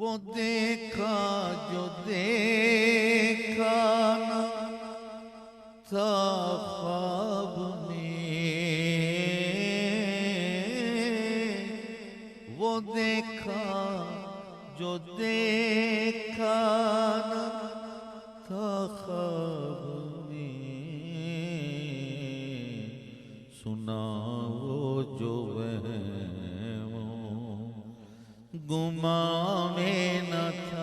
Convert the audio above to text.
वो देखा जो देखा न था ख्वाब में, वो देखा जो देखा न था ख्वाब में, सुना वो जो वह गुमा में न था